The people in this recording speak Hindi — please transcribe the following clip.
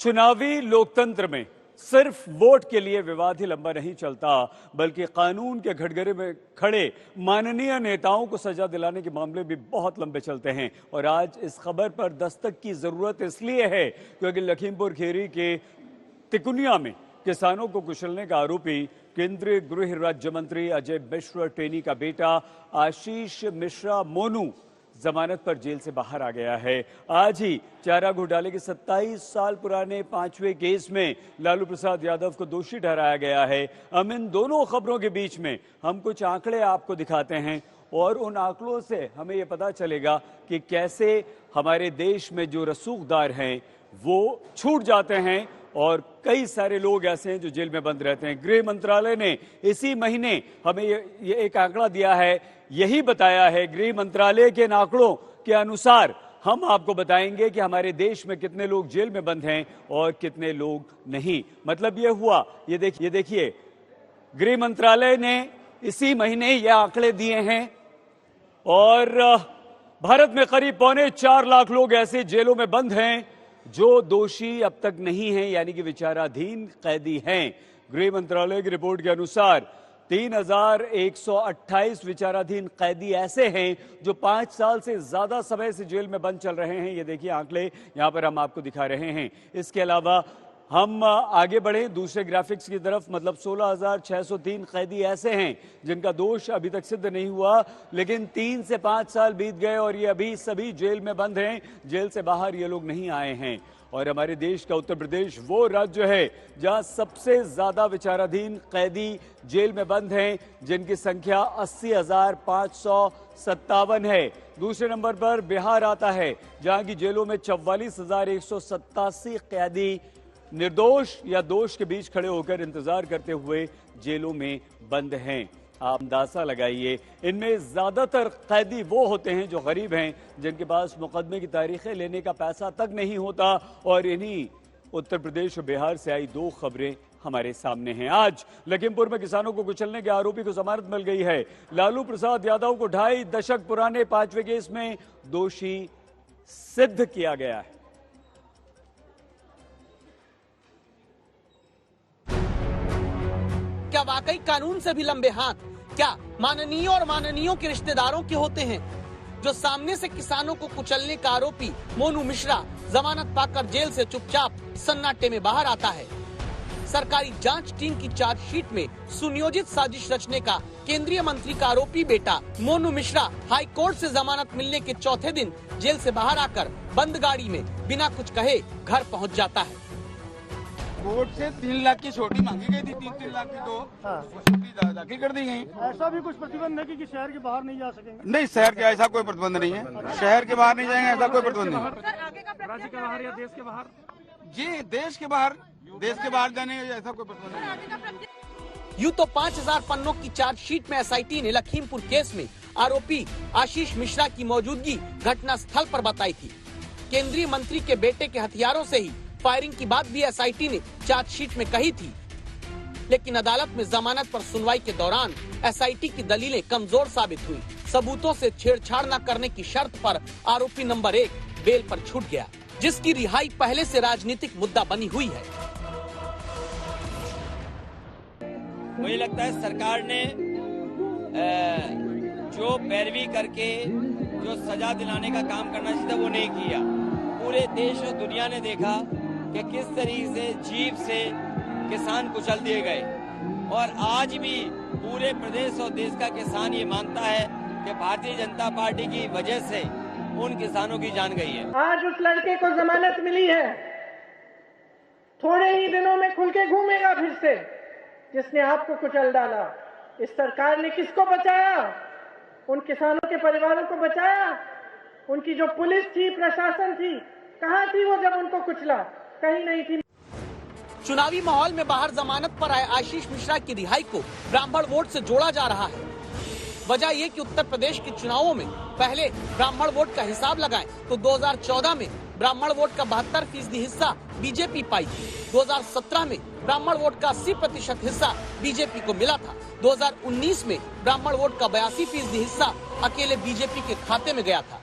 चुनावी लोकतंत्र में सिर्फ वोट के लिए विवाद ही लंबा नहीं चलता, बल्कि कानून के घटघरे में खड़े माननीय नेताओं को सजा दिलाने के मामले भी बहुत लंबे चलते हैं। और आज इस खबर पर दस्तक की जरूरत इसलिए है क्योंकि लखीमपुर खीरी के तिकुनिया में किसानों को कुचलने का आरोपी केंद्रीय गृह राज्य मंत्री अजय मिश्रा टेनी का बेटा आशीष मिश्रा मोनू जमानत पर जेल से बाहर आ गया है। आज ही चारा घोटाले के 27 साल पुराने 5वें केस में लालू प्रसाद यादव को दोषी ठहराया गया है। हम इन दोनों खबरों के बीच में हम कुछ आंकड़े आपको दिखाते हैं और उन आंकड़ों से हमें यह पता चलेगा कि कैसे हमारे देश में जो रसूखदार हैं वो छूट जाते हैं और कई सारे लोग ऐसे हैं जो जेल में बंद रहते हैं। गृह मंत्रालय ने इसी महीने हमें ये एक आंकड़ा दिया है, यही बताया है। गृह मंत्रालय के आंकड़ों के अनुसार हम आपको बताएंगे कि हमारे देश में कितने लोग जेल में बंद हैं और कितने लोग नहीं। मतलब ये हुआ, ये देखिए गृह मंत्रालय ने इसी महीने ये आंकड़े दिए हैं और भारत में करीब 4.25 लाख लोग ऐसे जेलों में बंद हैं जो दोषी अब तक नहीं हैं, यानी कि विचाराधीन कैदी हैं। गृह मंत्रालय की रिपोर्ट के अनुसार 3128 विचाराधीन कैदी ऐसे हैं जो 5 साल से ज्यादा समय से जेल में बंद चल रहे हैं। ये देखिए आंकड़े यहां पर हम आपको दिखा रहे हैं। इसके अलावा हम आगे बढ़े दूसरे ग्राफिक्स की तरफ, मतलब 16,603 कैदी ऐसे हैं जिनका दोष अभी तक सिद्ध नहीं हुआ, लेकिन 3 से 5 साल बीत गए और ये अभी सभी जेल में बंद हैं, जेल से बाहर ये लोग नहीं आए हैं। और हमारे देश का उत्तर प्रदेश वो राज्य है जहां सबसे ज्यादा विचाराधीन कैदी जेल में बंद हैं, जिनकी संख्या 80,557 है। दूसरे नंबर पर बिहार आता है जहां की जेलों में 44,187 कैदी निर्दोष या दोष के बीच खड़े होकर इंतजार करते हुए जेलों में बंद हैं। आप अंदाजा लगाइए, इनमें ज्यादातर कैदी वो होते हैं जो गरीब हैं, जिनके पास मुकदमे की तारीखें लेने का पैसा तक नहीं होता। और इन्हीं उत्तर प्रदेश और बिहार से आई 2 खबरें हमारे सामने हैं। आज लखीमपुर में किसानों को कुचलने के आरोपी को जमानत मिल गई है। लालू प्रसाद यादव को 2.5 दशक पुराने 5वें केस में दोषी सिद्ध किया गया है। क्या वाकई कानून से भी लंबे हाथ क्या माननीय और माननीयों के रिश्तेदारों के होते हैं, जो सामने से किसानों को कुचलने का आरोपी मोनू मिश्रा जमानत पाकर जेल से चुपचाप सन्नाटे में बाहर आता है। सरकारी जांच टीम की चार्जशीट में सुनियोजित साजिश रचने का केंद्रीय मंत्री का आरोपी बेटा मोनू मिश्रा हाई कोर्ट से जमानत मिलने के चौथे दिन जेल से बाहर आकर बंद गाड़ी में बिना कुछ कहे घर पहुंच जाता है। कोर्ट से 3 लाख की छोटी मांगी गई थी, 3 लाख की तो छोटी दाखिल कर दी गई। ऐसा भी कुछ प्रतिबंध है कि शहर के बाहर नहीं जा सकेंगे? नहीं, शहर के ऐसा कोई प्रतिबंध नहीं है, शहर के बाहर नहीं जाएंगे, ऐसा कोई प्रतिबंध नहीं। राज्य के बाहर या देश के बाहर? जी देश के बाहर जाने का ऐसा कोई प्रतिबंध नहीं। यूं तो 5000 पन्नों की चार्जशीट में एसआईटी ने लखीमपुर केस में आरोपी आशीष मिश्रा की मौजूदगी घटना स्थल पर बताई थी। केंद्रीय मंत्री के बेटे के हथियारों से ही फायरिंग की बात भी एसआईटी ने चार्जशीट में कही थी, लेकिन अदालत में जमानत पर सुनवाई के दौरान एसआईटी की दलीलें कमजोर साबित हुई। सबूतों से छेड़छाड़ न करने की शर्त पर आरोपी नंबर 1 बेल पर छूट गया, जिसकी रिहाई पहले से राजनीतिक मुद्दा बनी हुई है। मुझे लगता है सरकार ने जो पैरवी करके जो सजा दिलाने का काम करना चाहिए था वो नहीं किया। पूरे देश और दुनिया ने देखा कि किस तरीके से जीप से किसान कुचल दिए गए, और आज भी पूरे प्रदेश और देश का किसान ये मानता है कि भारतीय जनता पार्टी की वजह से उन किसानों की जान गई है। आज उस लड़के को जमानत मिली है, थोड़े ही दिनों में खुल के घूमेगा फिर से, जिसने आपको कुचल डाला। इस सरकार ने किसको बचाया? उन किसानों के परिवारों को बचाया। उनकी जो पुलिस थी, प्रशासन थी, कहां थी वो जब उनको कुचला? कहीं नहीं थी। चुनावी माहौल में बाहर जमानत पर आए आशीष मिश्रा की रिहाई को ब्राह्मण वोट से जोड़ा जा रहा है। वजह ये कि उत्तर प्रदेश के चुनावों में पहले ब्राह्मण वोट का हिसाब लगाएं तो 2014 में ब्राह्मण वोट का 72% हिस्सा बीजेपी पाई थी। 2017 में ब्राह्मण वोट का 80% हिस्सा बीजेपी को मिला था। 2019 में ब्राह्मण वोट का 82% हिस्सा अकेले बीजेपी के खाते में गया था।